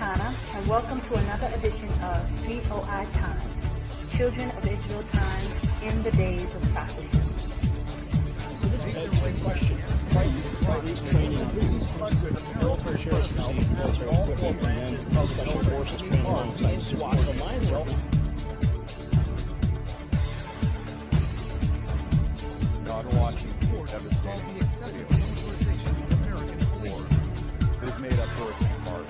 Takana, and welcome to another edition of COI Times, Children of Israel Times in the Days of Prophecy. So this is a great question. These training, military sheriff's military equipment, and then special forces training alongside SWAT. So mine's all God watching devastating it is made up Hurricane Martin.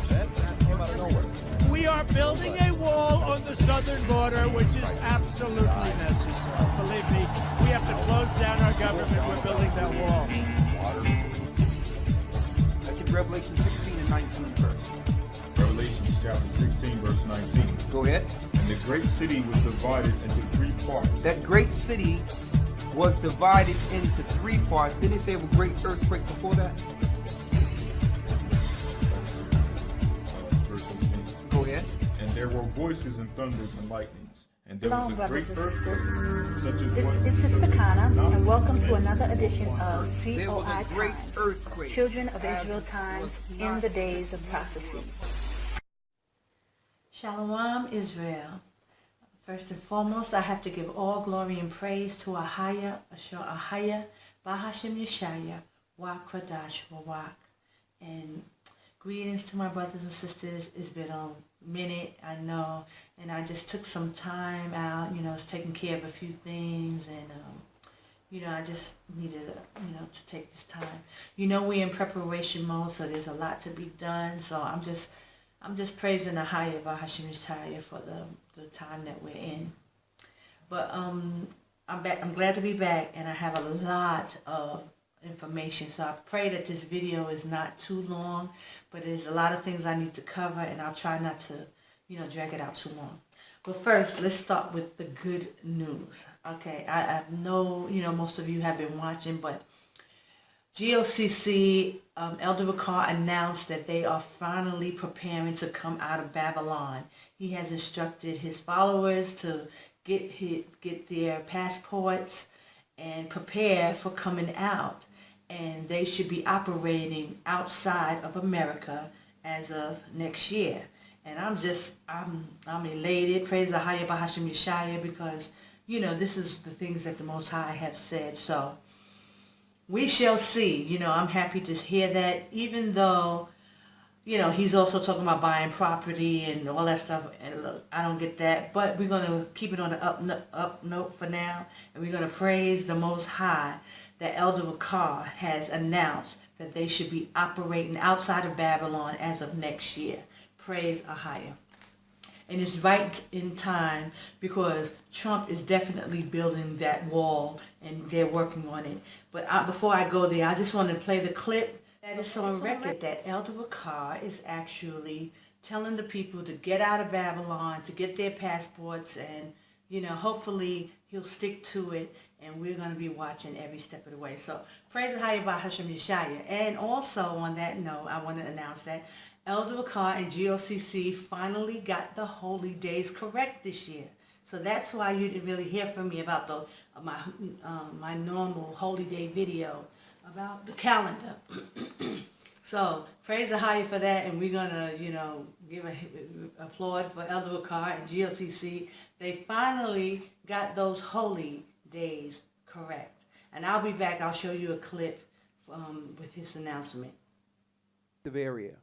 That came out of nowhere. We are building a wall on the southern border, which is absolutely necessary. Believe me, we have to close down our government. We're building that wall. Look at Revelation 16 and 19 first. Revelation chapter 16, verse 19. Go ahead. And the great city was divided into three parts. That great city was divided into three parts. Didn't he say of a great earthquake before that? Verse 18. Go ahead. And there were voices and thunders and lightnings. And there Hello, was a brothers great and sisters. earthquake, such as This what is Sister Kana, and welcome to another edition of There was COI a great Times, earthquake. Children of as Israel it Times was in not the Days of Prophecy. Shalom, Israel. First and foremost, I have to give all glory and praise to Ahaya, Asher Ahaya, Bahashem Yeshaya, Wak Kradash Wawak. And greetings to my brothers and sisters. It's been a minute, I know, and I just took some time out, was taking care of a few things, and I just needed, to take this time. We're in preparation mode, so there's a lot to be done. So I'm just praising the higher Bahashem Yeshaya for the time that we're in. But I'm back. I'm glad to be back, and I have a lot of information. So I pray that this video is not too long, but there's a lot of things I need to cover, and I'll try not to, drag it out too long. But first, let's start with the good news. Okay, I know, most of you have been watching, but GOCC, Elder Ricard announced that they are finally preparing to come out of Babylon. He has instructed his followers to get their passports and prepare for coming out. And they should be operating outside of America as of next year. And I'm elated. Praise the Higher Bahashem Yeshaya, because, this is the things that the Most High have said. So we shall see. I'm happy to hear that, even though, he's also talking about buying property and all that stuff. And look, I don't get that, but we're going to keep it on the up note for now. And we're going to praise the Most High that Elder Ricard has announced that they should be operating outside of Babylon as of next year. Praise Ahaya. And it's right in time, because Trump is definitely building that wall and they're working on it. But before I go there, I just want to play the clip that is on record that Elder Ricard is actually telling the people to get out of Babylon, to get their passports, and hopefully he'll stick to it, and we're going to be watching every step of the way. So praise the High by Hashem Yeshaya. And also on that note, I want to announce that Elder Ricard and GOCC finally got the holy days correct this year. So that's why you didn't really hear from me about my normal holy day video about the calendar. So praise the High for that, and we're gonna give a applaud for Elder Ricard and GOCC. They finally got those holy days correct. And I'll be back. I'll show you a clip with his announcement. Area.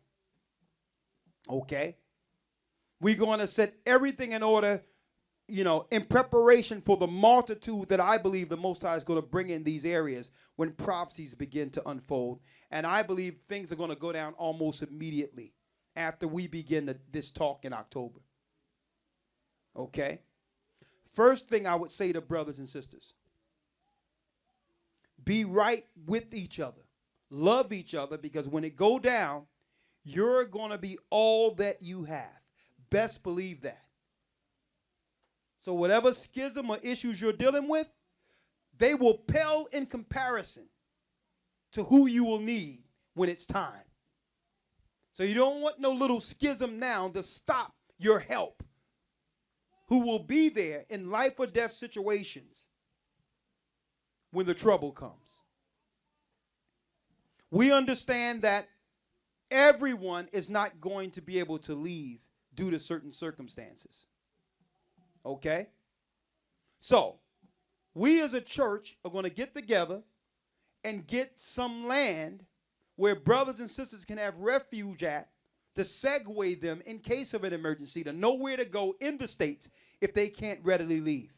Okay, we're going to set everything in order, in preparation for the multitude that I believe the Most High is going to bring in these areas when prophecies begin to unfold. And I believe things are going to go down almost immediately after we begin this talk in October. Okay, first thing I would say to brothers and sisters, be right with each other, love each other, because when it go down, you're going to be all that you have. Best believe that. So whatever schism or issues you're dealing with, they will pale in comparison to who you will need when it's time. So you don't want no little schism now to stop your help, who will be there in life or death situations when the trouble comes. We understand that everyone is not going to be able to leave due to certain circumstances. Okay? So, we as a church are going to get together and get some land where brothers and sisters can have refuge at, to segue them in case of an emergency, to know where to go in the States if they can't readily leave.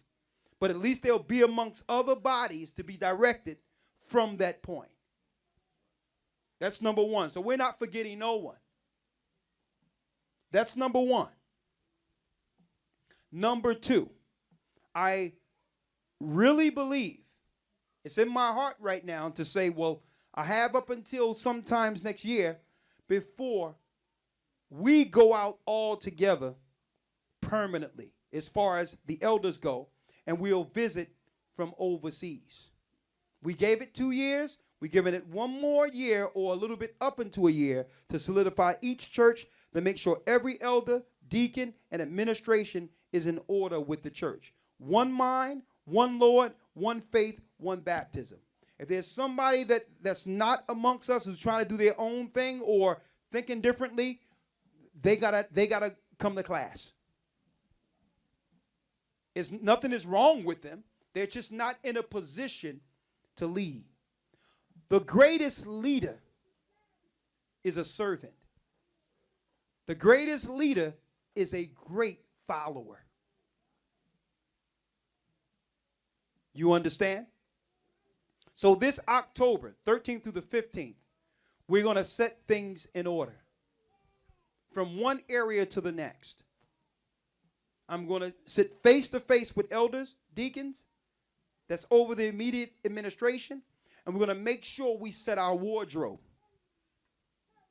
But at least they'll be amongst other bodies to be directed from that point. That's number one. So we're not forgetting no one. That's number one. Number two, I really believe, it's in my heart right now to say, well, I have up until sometimes next year before we go out all together permanently as far as the elders go, and we'll visit from overseas. We gave it 2 years. We're giving it 1 more year or a little bit up into a year to solidify each church, to make sure every elder, deacon, and administration is in order with the church. One mind, one Lord, one faith, one baptism. If there's somebody that's not amongst us who's trying to do their own thing or thinking differently, they gotta come to class. Nothing is wrong with them. They're just not in a position to lead. The greatest leader is a servant. The greatest leader is a great follower. You understand? So this October, 13th through the 15th, we're going to set things in order from one area to the next. I'm going to sit face to face with elders, deacons, that's over the immediate administration, and we're going to make sure we set our wardrobe,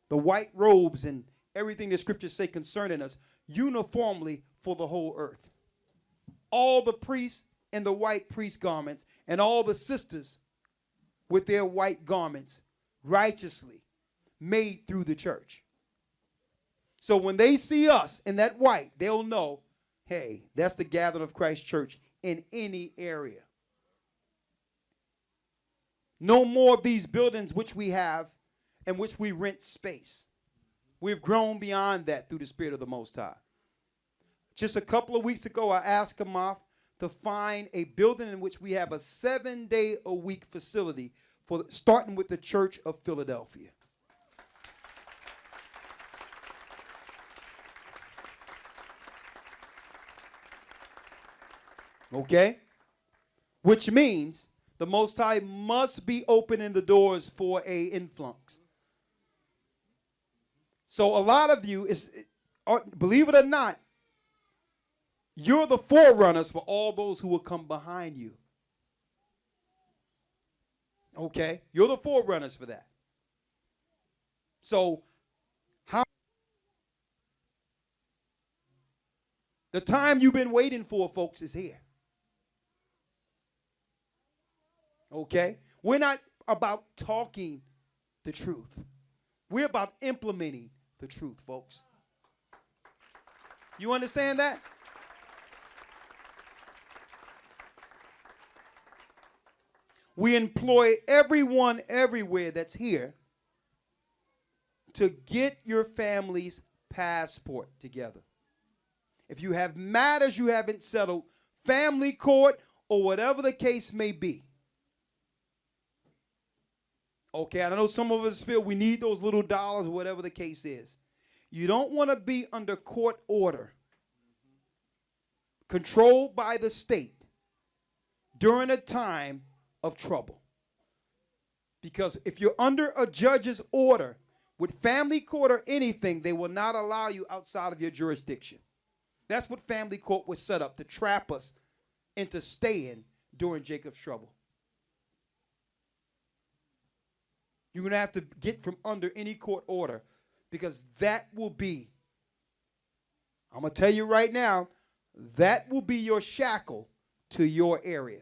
the white robes and everything the scriptures say concerning us, uniformly for the whole earth. All the priests in the white priest garments, and all the sisters with their white garments, righteously made through the church. So when they see us in that white, they'll know, hey, that's the gathering of Christ Church in any area. No more of these buildings which we have and which we rent space. We've grown beyond that through the Spirit of the Most High. Just a couple of weeks ago, I asked Kamoth to find a building in which we have a 7-day-a-week facility, starting with the Church of Philadelphia. Okay? Which means the Most High must be opening the doors for a influx. So a lot of you, believe it or not, you're the forerunners for all those who will come behind you. Okay? You're the forerunners for that. So, the time you've been waiting for, folks, is here. Okay? We're not about talking the truth. We're about implementing the truth, folks. You understand that? We employ everyone everywhere that's here to get your family's passport together. If you have matters you haven't settled, family court or whatever the case may be. Okay, I know some of us feel we need those little dollars, whatever the case is. You don't want to be under court order, controlled by the state during a time of trouble. Because if you're under a judge's order with family court or anything, they will not allow you outside of your jurisdiction. That's what family court was set up, to trap us into staying during Jacob's trouble. You're going to have to get from under any court order, because that will be, I'm going to tell you right now, that will be your shackle to your area.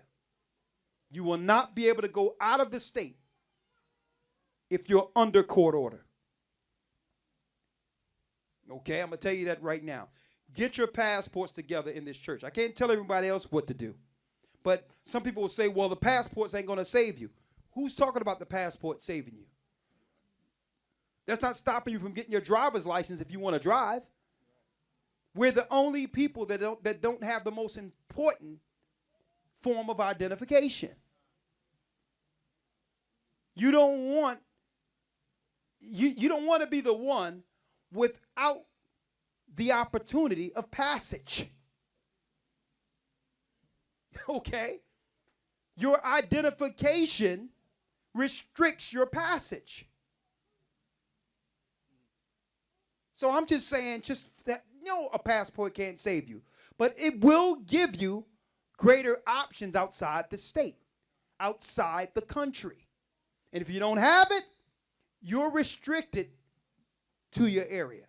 You will not be able to go out of the state if you're under court order. Okay, I'm going to tell you that right now. Get your passports together in this church. I can't tell everybody else what to do. But some people will say, well, the passports ain't going to save you. Who's talking about the passport saving you? That's not stopping you from getting your driver's license if you want to drive. We're the only people that don't have the most important form of identification. You don't want to be the one without the opportunity of passage. Okay? Your identification restricts your passage. So I'm just saying, just that, a passport can't save you, but it will give you greater options outside the state, outside the country. And if you don't have it, you're restricted to your area.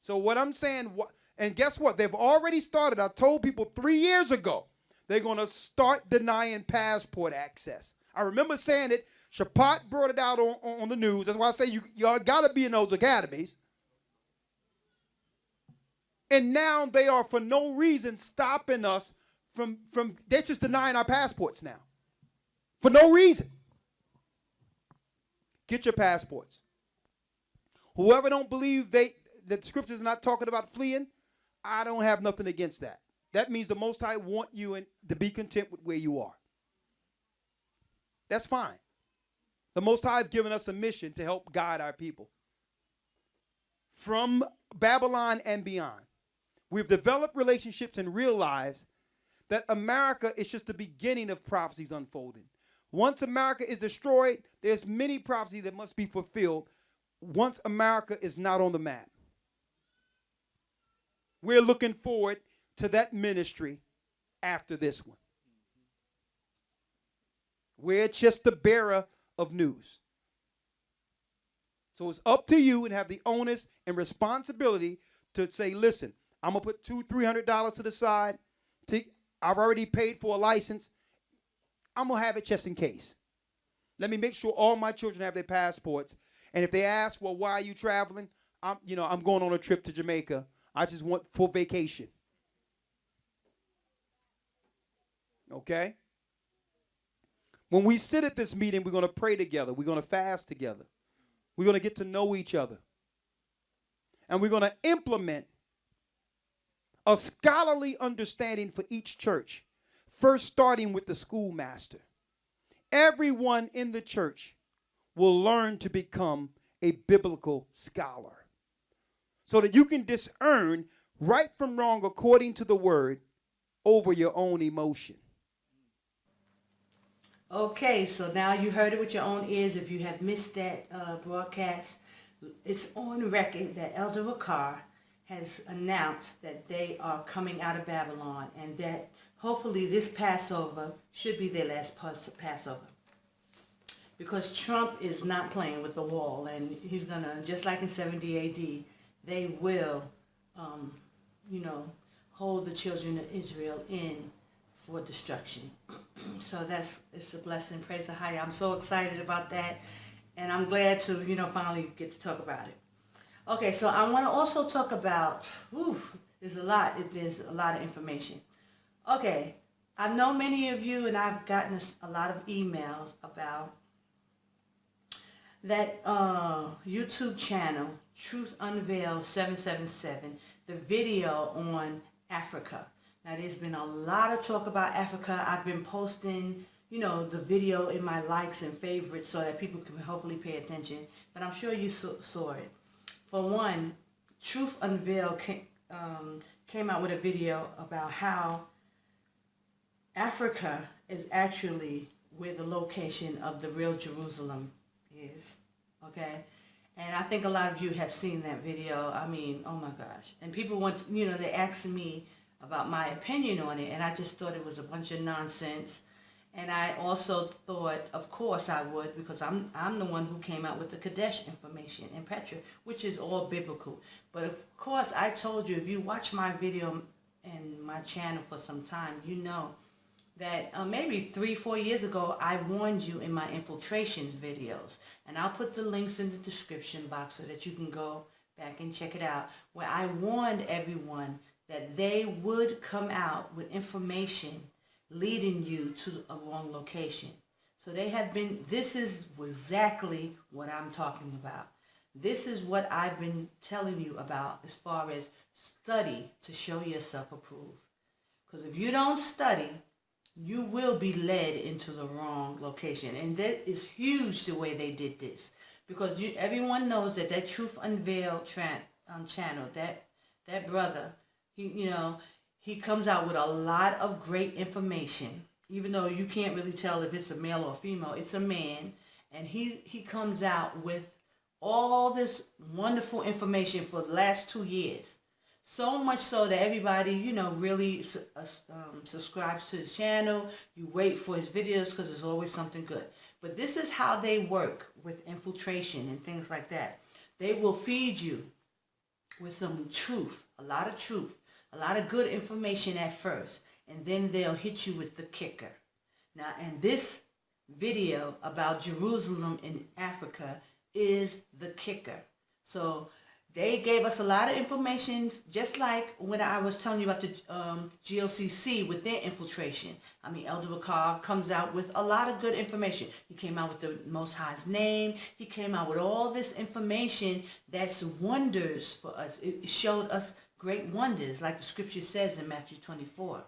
So what I'm saying, and guess what? They've already started. I told people 3 years ago, they're going to start denying passport access. I remember saying it. Shapat brought it out on the news. That's why I say y'all got to be in those academies. And now they are for no reason stopping us from they're just denying our passports now. For no reason. Get your passports. Whoever don't believe that the scripture is not talking about fleeing, I don't have nothing against that. That means the Most High want you to be content with where you are. That's fine. The Most High has given us a mission to help guide our people from Babylon and beyond. We've developed relationships and realized that America is just the beginning of prophecies unfolding. Once America is destroyed, there's many prophecies that must be fulfilled once America is not on the map. We're looking forward to that ministry after this one. We're just the bearer of news. So it's up to you and have the onus and responsibility to say, listen, I'm going to put $200-$300 to the side. I've already paid for a license. I'm going to have it just in case. Let me make sure all my children have their passports. And if they ask, well, why are you traveling? I'm going on a trip to Jamaica. I just want for vacation. Okay? When we sit at this meeting, we're going to pray together. We're going to fast together. We're going to get to know each other. And we're going to implement a scholarly understanding for each church, first starting with the schoolmaster. Everyone in the church will learn to become a biblical scholar so that you can discern right from wrong according to the word over your own emotion. Okay, so now you heard it with your own ears. If you have missed that broadcast, it's on record that Elder Ricard has announced that they are coming out of Babylon and that hopefully this Passover should be their last Passover. Because Trump is not playing with the wall, and he's going to, just like in 70 AD, they will, hold the children of Israel in for destruction. So it's a blessing. Praise the High. I'm so excited about that, and I'm glad to, finally get to talk about it. Okay, so I want to also talk about, there's a lot of information. Okay, I know many of you, and I've gotten a lot of emails about that YouTube channel, Truth Unveiled 777, the video on Africa. Now, there's been a lot of talk about Africa. I've been posting, the video in my likes and favorites so that people can hopefully pay attention. But I'm sure you saw it. For one, Truth Unveiled came out with a video about how Africa is actually where the location of the real Jerusalem is, okay? And I think a lot of you have seen that video. I mean, oh my gosh. And people want, they asked me about my opinion on it, and I just thought it was a bunch of nonsense. And I also thought, of course I would, because I'm the one who came out with the KADESH information in PETRA, which is all biblical. But of course, I told you, if you watch my video and my channel for some time, you know that maybe 3-4 years ago, I warned you in my infiltrations videos. And I'll put the links in the description box so that you can go back and check it out, where I warned everyone that they would come out with information leading you to a wrong location. So they have been, this is exactly what I'm talking about. This is what I've been telling you about as far as study to show yourself approved. Because if you don't study, you will be led into the wrong location. And that is huge the way they did this. Because everyone knows that Truth Unveiled channel, that brother, he comes out with a lot of great information. Even though you can't really tell if it's a male or female, it's a man. And he comes out with all this wonderful information for the last 2 years. So much so that everybody, really subscribes to his channel. You wait for his videos because there's always something good. But this is how they work with infiltration and things like that. They will feed you with some truth, a lot of good information at first. And then they'll hit you with the kicker. Now, and this video about Jerusalem in Africa is the kicker. So they gave us a lot of information, just like when I was telling you about the GOCC with their infiltration. I mean, Elder Vakar comes out with a lot of good information. He came out with the Most High's name. He came out with all this information that's wonders for us. It showed us great wonders, like the scripture says in Matthew 24.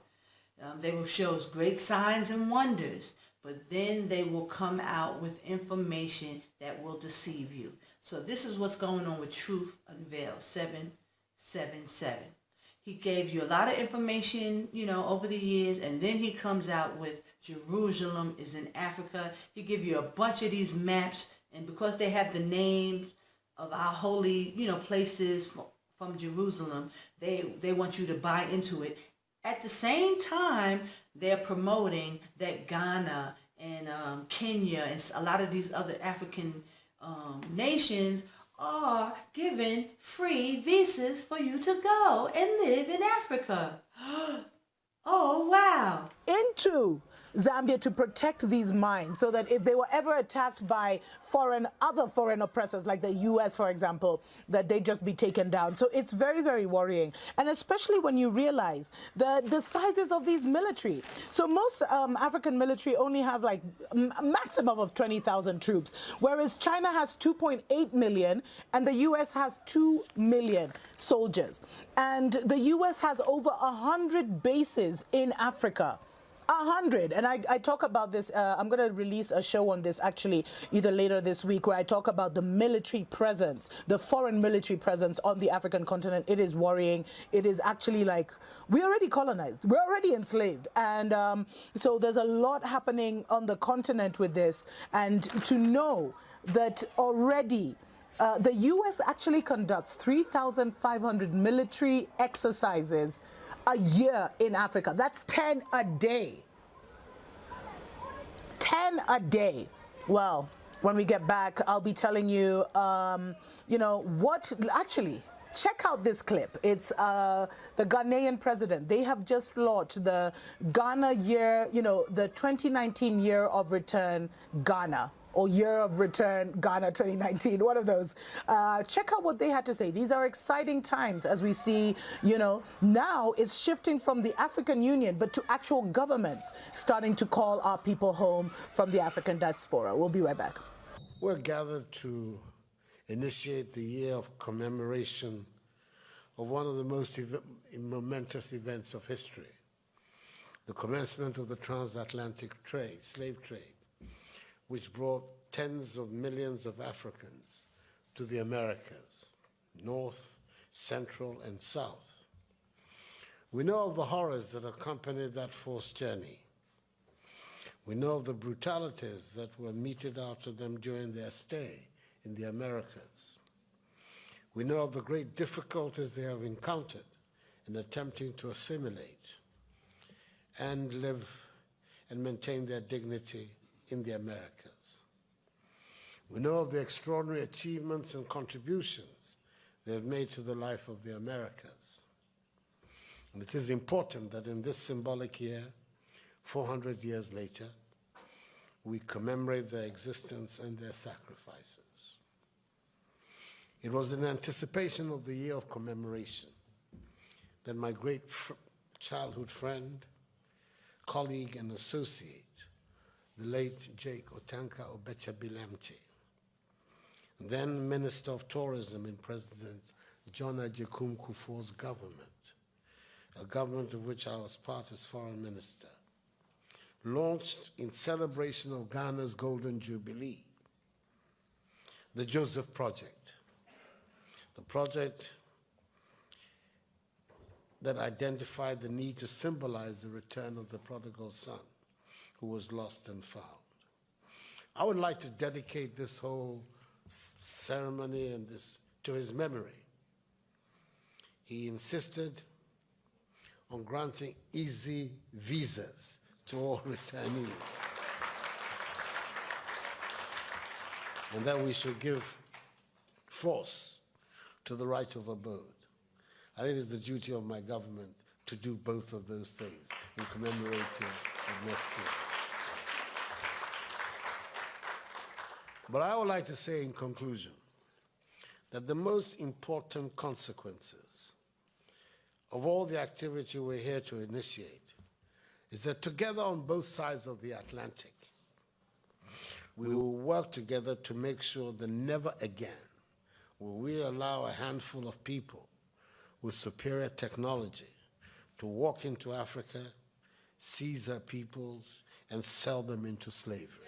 They will show us great signs and wonders. But then they will come out with information that will deceive you. So this is what's going on with Truth Unveiled 777. He gave you a lot of information, over the years, and then he comes out with Jerusalem is in Africa. He give you a bunch of these maps, and because they have the names of our holy, places from Jerusalem, they want you to buy into it. At the same time, they're promoting that Ghana and Kenya and a lot of these other African nations are giving free visas for you to go and live in Africa. Oh, wow. Into Zambia to protect these mines so that if they were ever attacked by other foreign oppressors like the US, for example, that they just be taken down. So it's very, very worrying. And especially when you realize the sizes of these military. So most African military only have like a maximum of 20,000 troops, whereas China has 2.8 million and the US has 2 million soldiers. And the US has over 100 bases in Africa. 100. And I talk about this. I'm going to release a show on this actually either later this week where I talk about the military presence, the foreign military presence on the African continent. It is worrying. It is actually like we're already colonized. We're already enslaved. And so there's a lot happening on the continent with this. And to know that already the U.S. actually conducts 3,500 military exercises a year in Africa. That's 10 a day. 10 a day. Well, when we get back, I'll be telling you, what actually. Check out this clip. It's the Ghanaian president. They have just launched the Ghana year, the 2019 year of return Ghana. Or Year of Return Ghana 2019, one of those. Check out what they had to say. These are exciting times as we see, now it's shifting from the African Union, but to actual governments starting to call our people home from the African diaspora. We'll be right back. We're gathered to initiate the year of commemoration of one of the most momentous events of history, the commencement of the transatlantic trade, slave trade, which brought tens of millions of Africans to the Americas, North, Central, and South. We know of the horrors that accompanied that forced journey. We know of the brutalities that were meted out to them during their stay in the Americas. We know of the great difficulties they have encountered in attempting to assimilate and live and maintain their dignity in the Americas. We know of the extraordinary achievements and contributions they have made to the life of the Americas. And it is important that in this symbolic year, 400 years later, we commemorate their existence and their sacrifices. It was in anticipation of the year of commemoration that my great childhood friend, colleague, and associate, the late Jake Otanka Obecha Bilemti, then Minister of Tourism in President John Agyekum Kufuor's government, a government of which I was part as Foreign Minister, launched in celebration of Ghana's Golden Jubilee, the Joseph Project, the project that identified the need to symbolize the return of the prodigal son who was lost and found. I would like to dedicate this whole ceremony and this to his memory. He insisted on granting easy visas to all returnees, and that we should give force to the right of abode. I think it's the duty of my government to do both of those things in commemorating of next year. But I would like to say in conclusion that the most important consequences of all the activity we're here to initiate is that together on both sides of the Atlantic, we will work together to make sure that never again will we allow a handful of people with superior technology to walk into Africa, seize our peoples, and sell them into slavery.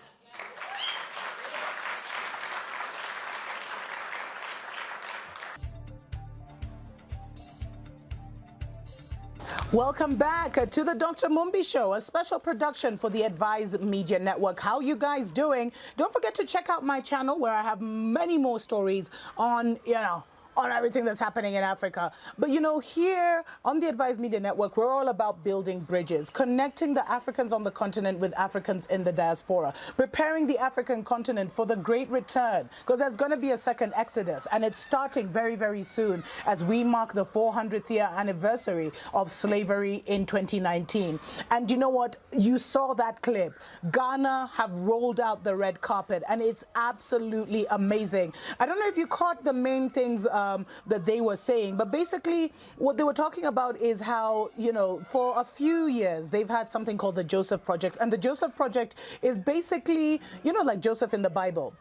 Welcome back to the Dr. Mumbi Show, a special production for the Advise Media Network. How you guys doing? Don't forget to check out my channel where I have many more stories on, on everything that's happening in Africa. But here on the Advise Media Network, we're all about building bridges, connecting the Africans on the continent with Africans in the diaspora, preparing the African continent for the great return, because there's going to be a second exodus, and it's starting very, very soon as we mark the 400th year anniversary of slavery in 2019. And you know what? You saw that clip. Ghana have rolled out the red carpet, and it's absolutely amazing. I don't know if you caught the main things that they were saying, but basically what they were talking about is how, for a few years they've had something called the Joseph Project, and the Joseph Project is basically, like Joseph in the Bible,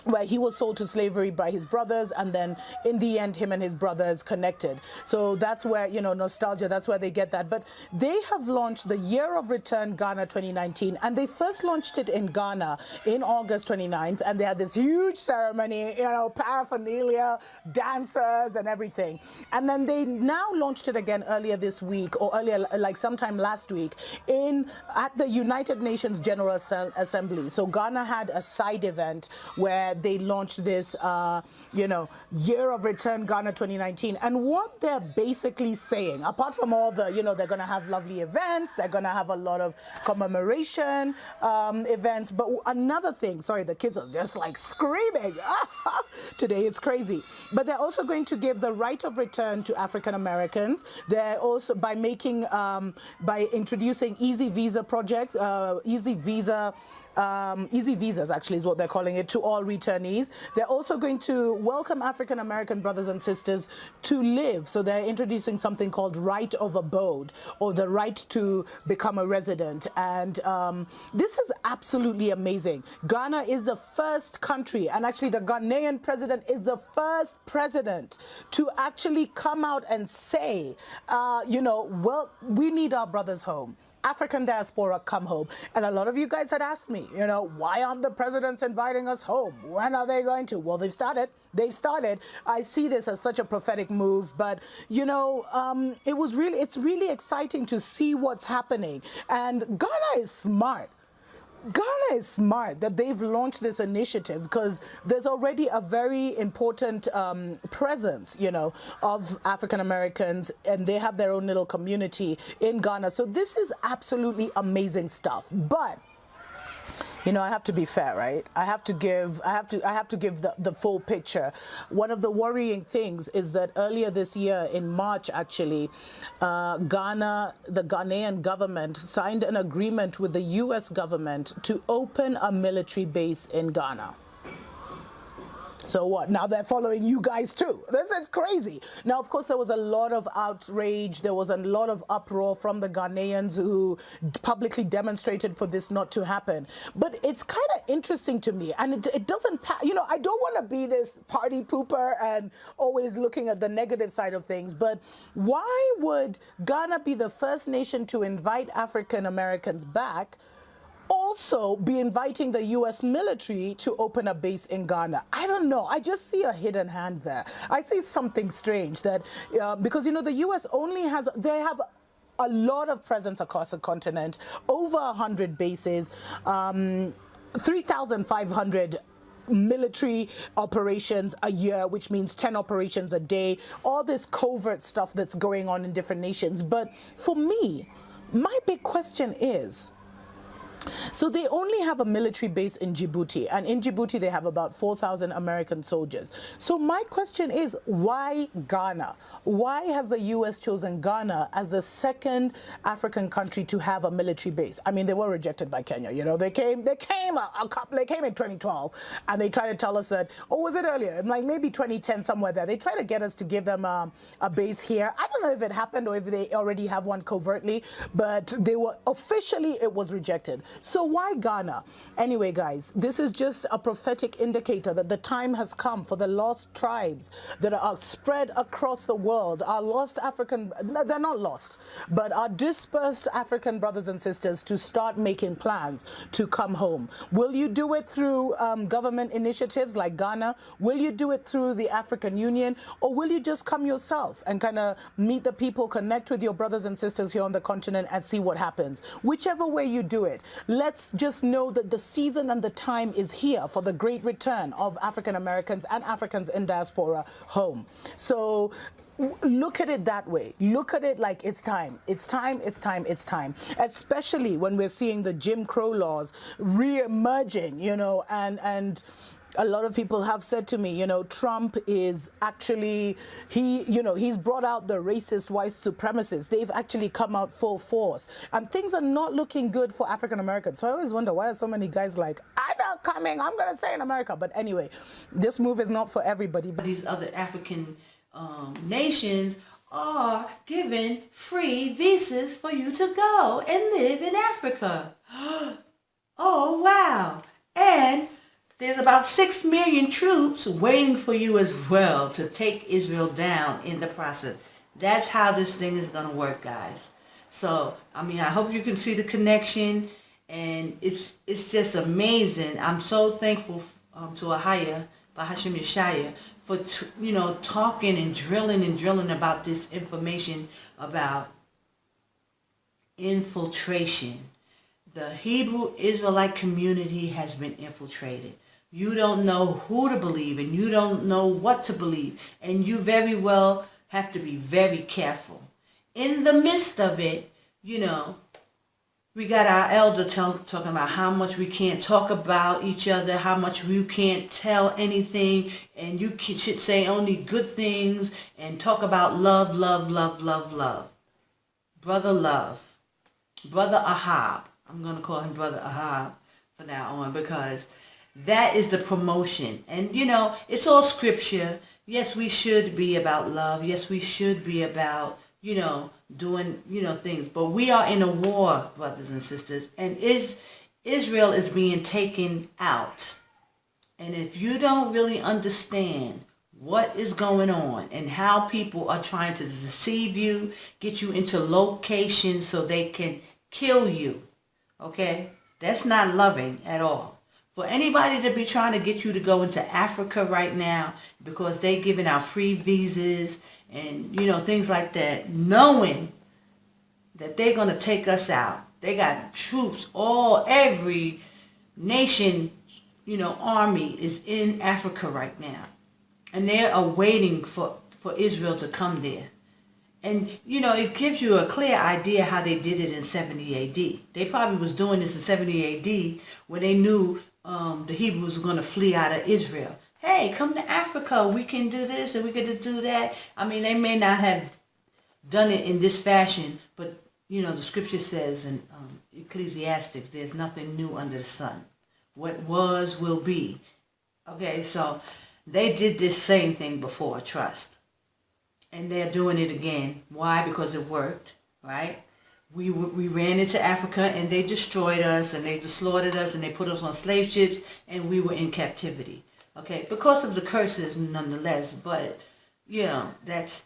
where he was sold to slavery by his brothers, and then in the end him and his brothers connected. So that's where, nostalgia, that's where they get that. But they have launched the Year of Return Ghana 2019, and they first launched it in Ghana in August 29th, and they had this huge ceremony, paraphernalia, dancers and everything. And then they now launched it again earlier this week, or earlier, like sometime last week, at the United Nations General Assembly. So Ghana had a side event where they launched this, Year of Return Ghana 2019. And what they're basically saying, apart from all the, they're going to have lovely events, they're going to have a lot of commemoration events. But another thing, sorry, the kids are just like screaming. Today it's crazy. But they're also going to give the right of return to African Americans. They're also by introducing easy visa projects, easy visas actually is what they're calling it, to all returnees. They're also going to welcome African American brothers and sisters to live. So they're introducing something called right of abode, or the right to become a resident. And this is absolutely amazing. Ghana is the first country, and actually the Ghanaian president is the first president to actually come out and say, well, we need our brothers home. African diaspora, come home. And a lot of you guys had asked me, why aren't the presidents inviting us home? When are they going to? Well, they've started. I see this as such a prophetic move, but it's really exciting to see what's happening. And Ghana is smart. Ghana is smart that they've launched this initiative, because there's already a very important presence, of African Americans, and they have their own little community in Ghana. So this is absolutely amazing stuff. But I have to be fair, right? I have to give the full picture. One of the worrying things is that earlier this year, in March actually, the Ghanaian government signed an agreement with the US government to open a military base in Ghana. So what? Now they're following you guys too. This is crazy. Now, of course, there was a lot of outrage. There was a lot of uproar from the Ghanaians who publicly demonstrated for this not to happen. But it's kind of interesting to me, and it doesn't, you know, I don't want to be this party pooper and always looking at the negative side of things, but why would Ghana be the first nation to invite African Americans back, also be inviting the U.S. military to open a base in Ghana? I don't know. I just see a hidden hand there. I see something strange that, because, you know, the U.S. only has, they have a lot of presence across the continent, over 100 bases, 3,500 military operations a year, which means 10 operations a day, all this covert stuff that's going on in different nations. But for me, my big question is, so they only have a military base in Djibouti, and in Djibouti they have about 4,000 American soldiers. So my question is, why Ghana? Why has the U.S. chosen Ghana as the second African country to have a military base? I mean, they were rejected by Kenya. You know, they came in 2012, and they tried to tell us that, or was it earlier? Like maybe 2010, somewhere there. They tried to get us to give them a base here. I don't know if it happened or if they already have one covertly, but they were officially, it was rejected. So why Ghana? Anyway, guys, this is just a prophetic indicator that the time has come for the lost tribes that are spread across the world, our lost African, they're not lost, but our dispersed African brothers and sisters to start making plans to come home. Will you do it through government initiatives like Ghana? Will you do it through the African Union? Or will you just come yourself and kind of meet the people, connect with your brothers and sisters here on the continent and see what happens? Whichever way you do it, let's just know that the season and the time is here for the great return of African Americans and Africans in diaspora home. So look at it that way. Look at it like it's time. It's time, it's time, it's time. Especially when we're seeing the Jim Crow laws re-emerging, you know, and a lot of people have said to me, you know, Trump is actually, he's brought out the racist white supremacists. They've actually come out full force. And things are not looking good for African Americans. So I always wonder, why are so many guys like, I'm not coming, I'm going to stay in America. But anyway, this move is not for everybody. But these other African nations are given free visas for you to go and live in Africa. Oh, wow. And there's about 6 million troops waiting for you as well to take Israel down in the process. That's how this thing is going to work, guys. So, I mean, I hope you can see the connection, and it's just amazing. I'm so thankful to Ahaya, Bahashim Yeshaya, for, talking and drilling about this information about infiltration. The Hebrew Israelite community has been infiltrated. You don't know who to believe, and you don't know what to believe. And you very well have to be very careful. In the midst of it, we got our elder talking about how much we can't talk about each other, how much we can't tell anything, and you should say only good things and talk about love, love, love, love, love. Brother Love, Brother Ahab. I'm going to call him Brother Ahab from now on, because that is the promotion. And, it's all scripture. Yes, we should be about love. Yes, we should be about, doing, things. But we are in a war, brothers and sisters. And Israel is being taken out. And if you don't really understand what is going on and how people are trying to deceive you, get you into locations so they can kill you, okay? That's not loving at all. For anybody to be trying to get you to go into Africa right now because they giving out free visas and, things like that, knowing that they're going to take us out. They got troops, every nation, army is in Africa right now. And they are waiting for Israel to come there. And, it gives you a clear idea how they did it in 70 AD. They probably was doing this in 70 AD when they knew the Hebrews were going to flee out of Israel. Hey, come to Africa. We can do this and we can do that. I mean, they may not have done it in this fashion, but, the scripture says in Ecclesiastes, there's nothing new under the sun. What was will be. Okay, so They did this same thing before, trust. And they're doing it again. Why? Because it worked, right? We ran into Africa and they destroyed us and they slaughtered us and they put us on slave ships and we were in captivity. Okay, because of the curses nonetheless, but you know, that's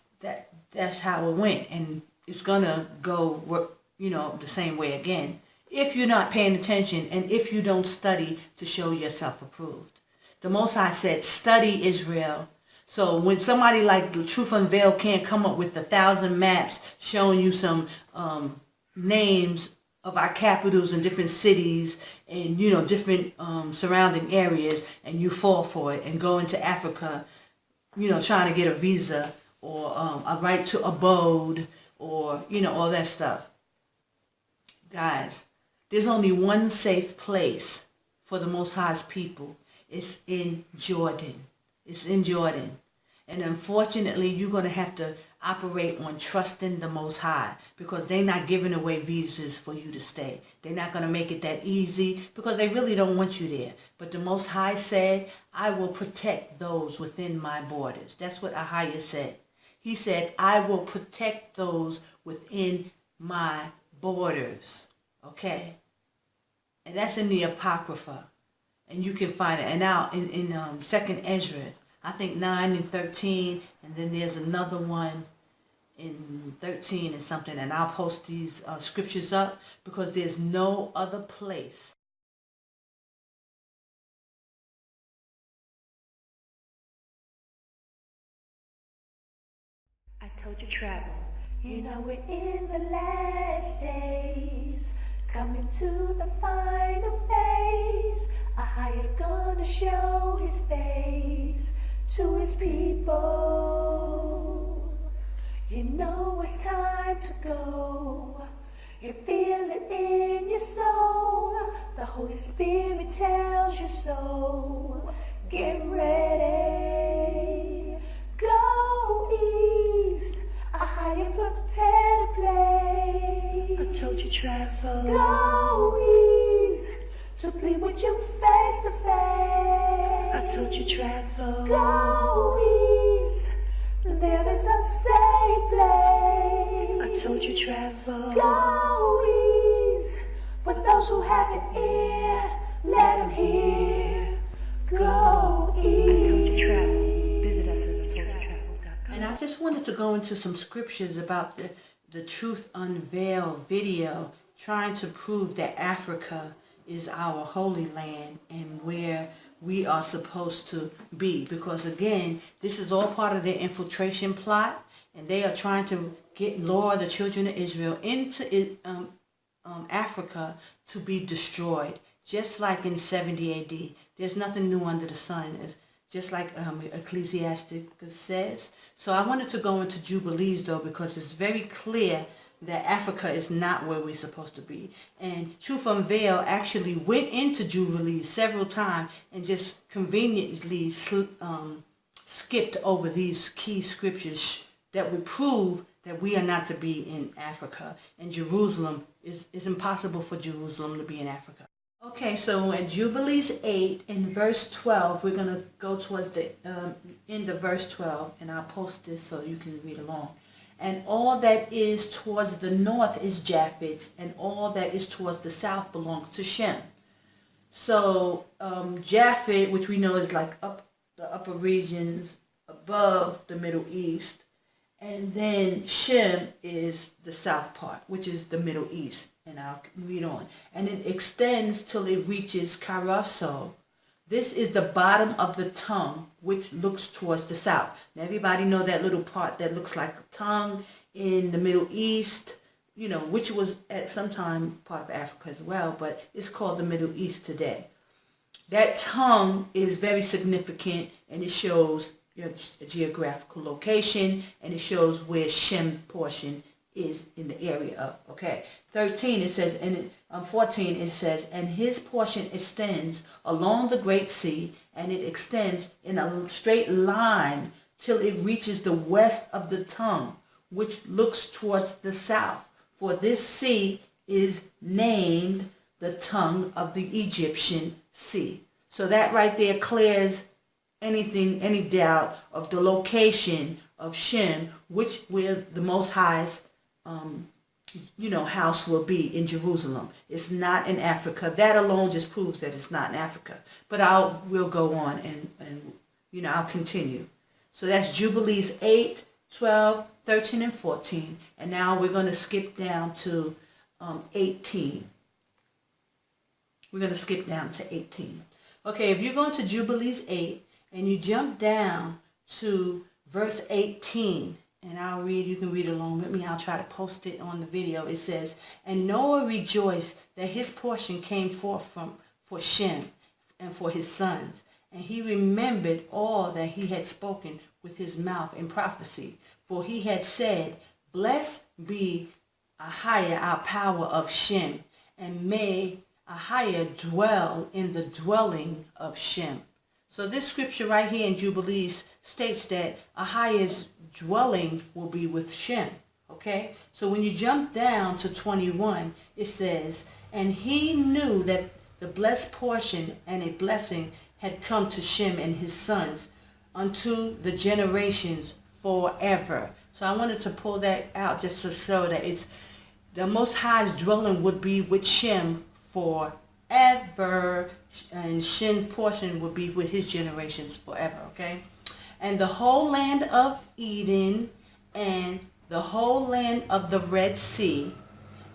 how it went, and it's gonna go, you know, the same way again if you're not paying attention and if you don't study to show yourself approved. The Most High said, study Israel. So when somebody like the Truth Unveiled can't come up with 1,000 maps showing you some names of our capitals in different cities and, you know, different surrounding areas, and you fall for it and go into Africa, you know, trying to get a visa or a right to abode or, you know, all that stuff. Guys, there's only one safe place for the Most High's people. It's in Jordan. It's in Jordan. And unfortunately, you're going to have to operate on trusting the Most High, because they're not giving away visas for you to stay. They're not going to make it that easy because they really don't want you there. But the Most High said, I will protect those within my borders. That's what Ahaya said. He said, I will protect those within my borders. Okay? And that's in the Apocrypha. And you can find it. And now in 2nd Ezra, I think 9 and 13, and then there's another one in 13 and something, and I'll post these scriptures up because there's no other place. I told you travel. You know we're in the last days, coming to the final phase. Ahaya's gonna show his face to his people. You know it's time to go. You feel it in your soul. The Holy Spirit tells you so. Get ready. Go east. Ahaya prepare to play. I told you travel. Go east to plead with you face to face. I told you travel. Go east. There is a safe place. I told you travel. Go east. For those who have an ear, let them hear. Go east. I told you travel. Visit us at IToldYouTravel.com. And I just wanted to go into some scriptures about the Truth Unveiled video, trying to prove that Africa is our holy land and where we are supposed to be. Because again, this is all part of their infiltration plot, and they are trying to lure the children of Israel into Africa to be destroyed, just like in 70 AD. There's nothing new under the sun, just like Ecclesiasticus says. So I wanted to go into Jubilees though, because it's very clear that Africa is not where we're supposed to be. And Truth Unveiled actually went into Jubilees several times and just conveniently skipped over these key scriptures that would prove that we are not to be in Africa. And Jerusalem, is impossible for Jerusalem to be in Africa. Okay, so in Jubilees 8 in verse 12, we're going to go towards the end of verse 12, and I'll post this so you can read along. And all that is towards the north is Japheth's, and all that is towards the south belongs to Shem. So Japheth, which we know is like the upper regions above the Middle East, and then Shem is the south part, which is the Middle East. And I'll read on. And it extends till it reaches Carasso. This is the bottom of the tongue, which looks towards the south. Now, everybody know that little part that looks like a tongue in the Middle East, you know, which was at some time part of Africa as well, but it's called the Middle East today. That tongue is very significant, and it shows a geographical location, and it shows where Shem portion is in the area of. Okay, 13 it says, and 14 it says, and his portion extends along the great sea, and it extends in a straight line till it reaches the west of the tongue, which looks towards the south. For this sea is named the tongue of the Egyptian sea. So that right there clears any doubt of the location of Shem, which where the Most High's house will be in Jerusalem. It's not in Africa. That alone just proves that it's not in Africa. But we'll go on and I'll continue. So that's Jubilees 8, 12, 13, and 14. And now we're going to skip down to 18. We're going to skip down to 18. Okay, if you're going to Jubilees 8 and you jump down to verse 18, and I'll read, you can read along with me. I'll try to post it on the video. It says, "And Noah rejoiced that his portion came forth for Shem and for his sons. And he remembered all that he had spoken with his mouth in prophecy. For he had said, Blessed be Ahiah, our power of Shem, and may Ahiah dwell in the dwelling of Shem." So this scripture right here in Jubilees states that Ahiah's dwelling will be with Shem. Okay? So when you jump down to 21, it says, "And he knew that the blessed portion and a blessing had come to Shem and his sons unto the generations forever." So I wanted to pull that out just to show that it's the Most High's dwelling would be with Shem forever, and Shem's portion would be with his generations forever, okay? "And the whole land of Eden, and the whole land of the Red Sea,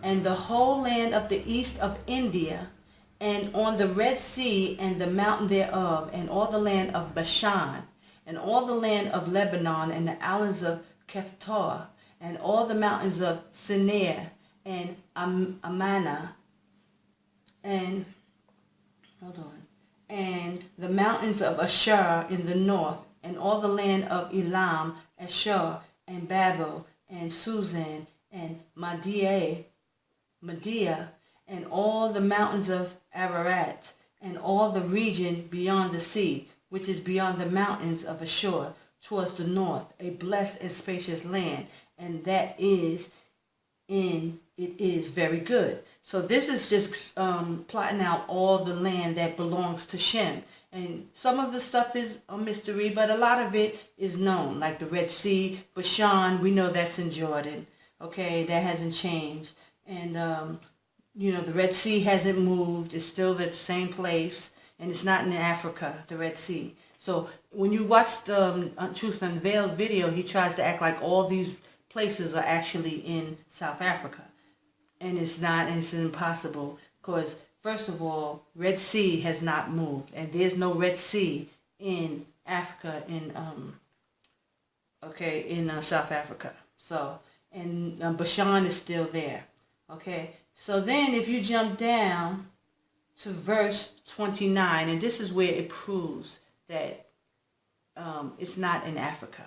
and the whole land of the east of India, and on the Red Sea and the mountain thereof, and all the land of Bashan, and all the land of Lebanon, and the islands of Kephtor, and all the mountains of Sinir, and Amana, and and the mountains of Ashur in the north, and all the land of Elam, Ashur, and Babel, and Susan, and Media, and all the mountains of Ararat, and all the region beyond the sea, which is beyond the mountains of Ashur, towards the north, a blessed and spacious land, and that is it is very good." So this is just plotting out all the land that belongs to Shem. And some of the stuff is a mystery, but a lot of it is known, like the Red Sea, Bashan, we know that's in Jordan. Okay, that hasn't changed. And, the Red Sea hasn't moved. It's still at the same place, and it's not in Africa, the Red Sea. So when you watch the Truth Unveiled video, he tries to act like all these places are actually in South Africa. And it's not, and it's impossible, because first of all, Red Sea has not moved, and there's no Red Sea in Africa, in South Africa. So, and Bashan is still there. Okay, so then if you jump down to verse 29, and this is where it proves that it's not in Africa.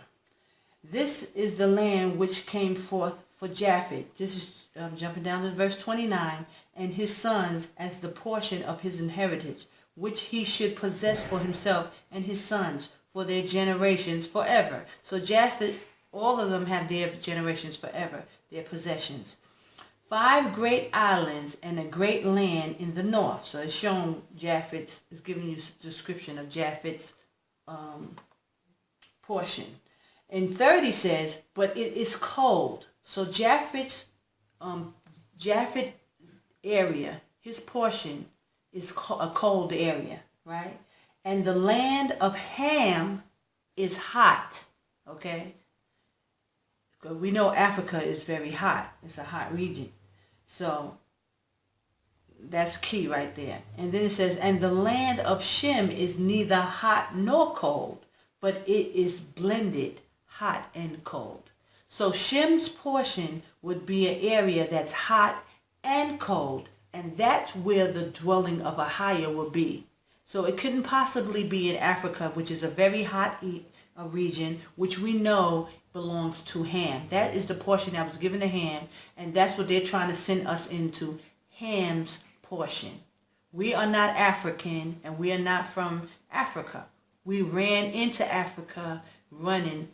"This is the land which came forth for Japheth." This is jumping down to verse 29. "And his sons as the portion of his inheritance, which he should possess for himself and his sons for their generations forever." So Japheth, all of them have their generations forever, their possessions. "5 great islands and a great land in the north." So it's showing Japheth's, it's giving you a description of Japheth's portion. And 30 says, "But it is cold." So Japheth area, his portion is a cold area, right? "And the land of Ham is hot." Okay? Because we know Africa is very hot. It's a hot region. So that's key right there. And then it says, "And the land of Shem is neither hot nor cold, but it is blended hot and cold." So Shem's portion would be an area that's hot and cold, and that's where the dwelling of Ahiah will be. So it couldn't possibly be in Africa, which is a very hot region, which we know belongs to Ham. That is the portion that was given to Ham, and that's what they're trying to send us into, Ham's portion. We are not African, and we are not from Africa. We ran into Africa running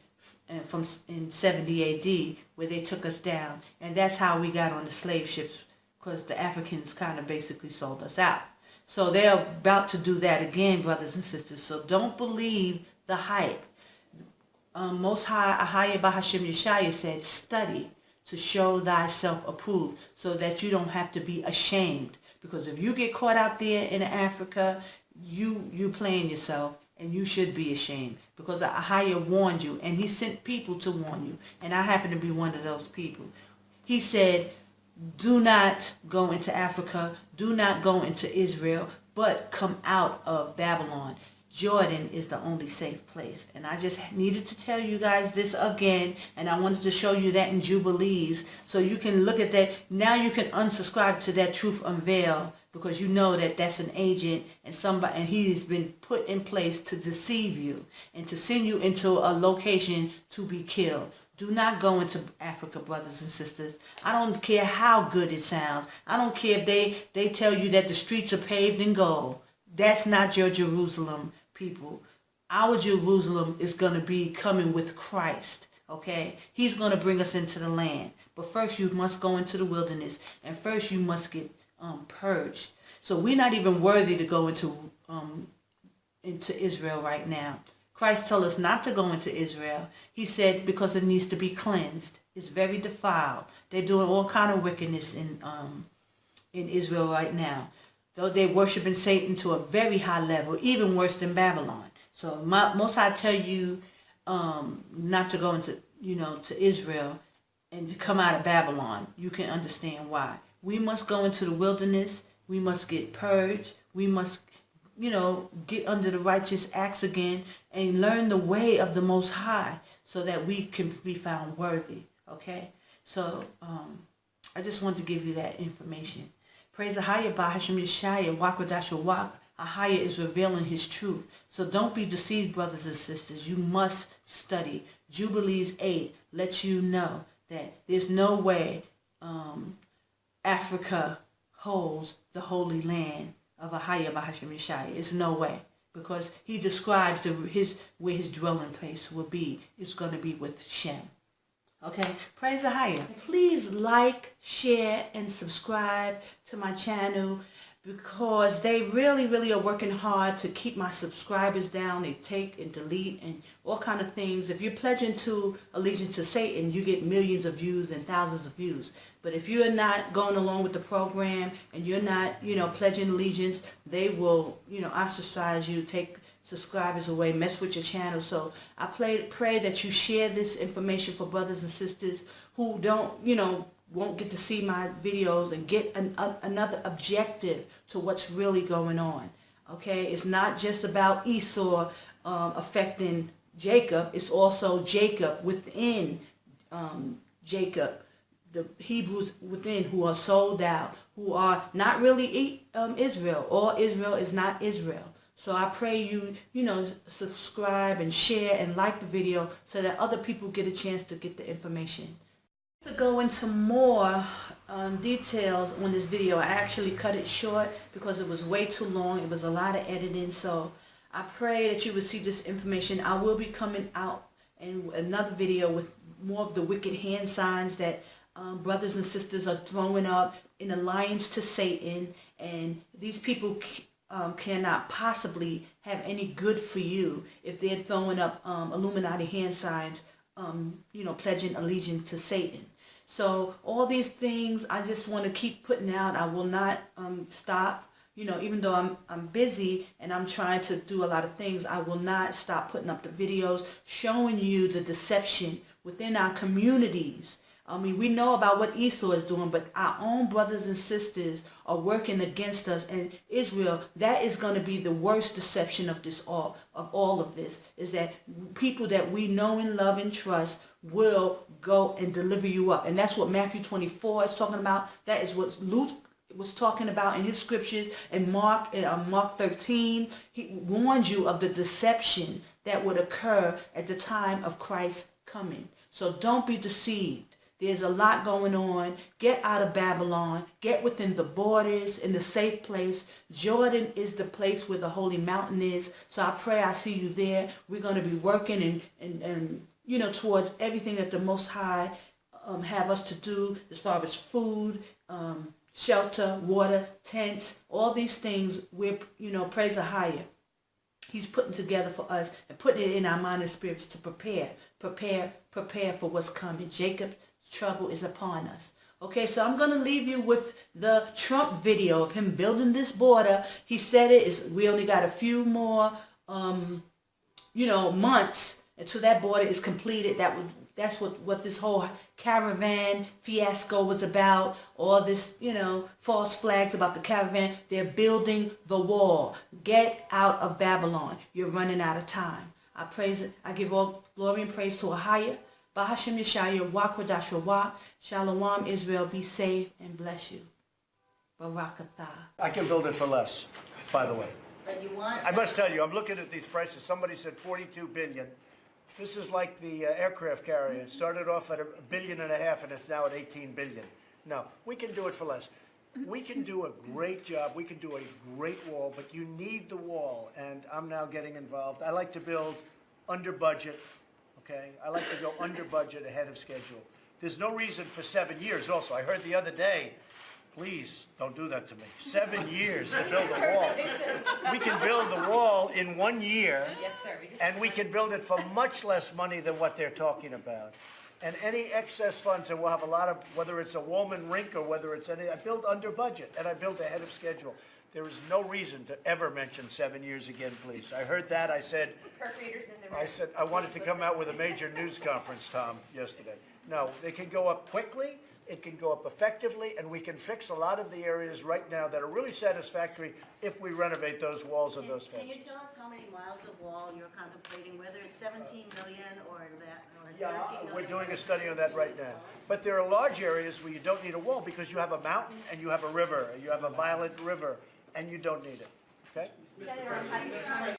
from in 70 AD, where they took us down, and that's how we got on the slave ships, because the Africans kind of basically sold us out. So they're about to do that again, brothers and sisters. So don't believe the hype. Most High, Ahaya Bahashim Yeshaya said, study to show thyself approved, so that you don't have to be ashamed. Because if you get caught out there in Africa, you playing yourself, and you should be ashamed. Because Ahaya warned you, and he sent people to warn you. And I happen to be one of those people. He said, do not go into Africa, do not go into Israel, but come out of Babylon. Jordan is the only safe place. And I just needed to tell you guys this again, and I wanted to show you that in Jubilees, so you can look at that. Now you can unsubscribe to that Truth Unveiled, because you know that that's an agent, and somebody, and he's been put in place to deceive you and to send you into a location to be killed. Do not go into Africa, brothers and sisters. I don't care how good it sounds. I don't care if they tell you that the streets are paved in gold. That's not your Jerusalem, people. Our Jerusalem is going to be coming with Christ, okay? He's going to bring us into the land. But first you must go into the wilderness, and first you must get purged. So we're not even worthy to go into Israel right now. Christ told us not to go into Israel. He said because it needs to be cleansed. It's very defiled. They're doing all kind of wickedness in Israel right now. Though they're worshiping Satan to a very high level, even worse than Babylon. So most I tell you not to go into, to Israel and to come out of Babylon. You can understand why. We must go into the wilderness. We must get purged. We must, get under the righteous acts again and learn the way of the Most High, so that we can be found worthy. Okay? So I just wanted to give you that information. Praise Ahaya Bahashim Yeshaya, Wakwadash Wak. Ahaya is revealing his truth. So don't be deceived, brothers and sisters. You must study. Jubilees 8 lets you know that there's no way Africa holds the holy land of Ahaya Bahashim Yeshaya. It's no way. Because he describes where his dwelling place will be. It's going to be with Shem. Okay, praise Ahaya. Please like, share, and subscribe to my channel, because they really, really are working hard to keep my subscribers down. They take and delete and all kind of things. If you're pledging to allegiance to Satan, you get millions of views and thousands of views. But if you're not going along with the program and you're not, pledging allegiance, they will, ostracize you, take subscribers away, mess with your channel. So I pray that you share this information for brothers and sisters who don't, won't get to see my videos and get another objective to what's really going on. Okay, it's not just about Esau affecting Jacob. It's also Jacob within Jacob, the Hebrews within, who are sold out, who are not really Israel, or Israel is not Israel. So I pray you, subscribe and share and like the video, so that other people get a chance to get the information. To go into more details on this video, I actually cut it short because it was way too long. It was a lot of editing. So I pray that you receive this information. I will be coming out in another video with more of the wicked hand signs that brothers and sisters are throwing up in alliance to Satan, and these people cannot possibly have any good for you if they're throwing up Illuminati hand signs, pledging allegiance to Satan. So all these things I just want to keep putting out. I will not stop. Even though I'm busy and I'm trying to do a lot of things, I will not stop putting up the videos showing you the deception within our communities. I mean, we know about what Esau is doing, but our own brothers and sisters are working against us. And Israel, that is going to be the worst deception of all of this, is that people that we know and love and trust will go and deliver you up. And that's what Matthew 24 is talking about. That is what Luke was talking about in his scriptures. And Mark 13, he warned you of the deception that would occur at the time of Christ's coming. So don't be deceived. There's a lot going on. Get out of Babylon. Get within the borders, in the safe place. Jordan is the place where the holy mountain is. So I pray I see you there. We're going to be working and towards everything that the Most High have us to do, as far as food, shelter, water, tents, all these things we're, praise the higher. He's putting together for us and putting it in our mind and spirits to prepare for what's coming. Jacob's trouble is upon us. Okay, so I'm going to leave you with the Trump video of him building this border. He said we only got a few more, months until that border is completed. That's what this whole caravan fiasco was about. All this, false flags about the caravan. They're building the wall. Get out of Babylon. You're running out of time. I give all glory and praise to a higher. Bahashim Yeshaya, Wa Kodash Wa, Shalom, Israel, be safe and bless you. Barakatah. I can build it for less, by the way. But you want? I must tell you, I'm looking at these prices. Somebody said 42 billion. This is like the aircraft carrier. It started off at $1.5 billion and it's now at 18 billion. No, we can do it for less. We can do a great job. We can do a great wall, but you need the wall. And I'm now getting involved. I like to build under budget. Okay, I like to go under budget ahead of schedule. There's no reason for 7 years also. I heard the other day, please don't do that to me. 7 years to build a wall. We can build the wall in 1 year, Yes, sir. and we can build it for much less money than what they're talking about. And any excess funds, and we'll have a lot of, whether it's a Woolman rink or whether it's any, I build under budget and I build ahead of schedule. There is no reason to ever mention 7 years again, please. I heard that. I said, I wanted to come out with a major news conference, Tom, yesterday. No, they can go up quickly, it can go up effectively, and we can fix a lot of the areas right now that are really satisfactory if we renovate those walls and those fences. Can you tell us how many miles of wall you're contemplating, whether it's 17 million or that, or 13 Yeah, million? we're doing a study on that right now. But there are large areas where you don't need a wall because you have a mountain and you have a river, you have a violent river, and you don't need it, okay? Senator,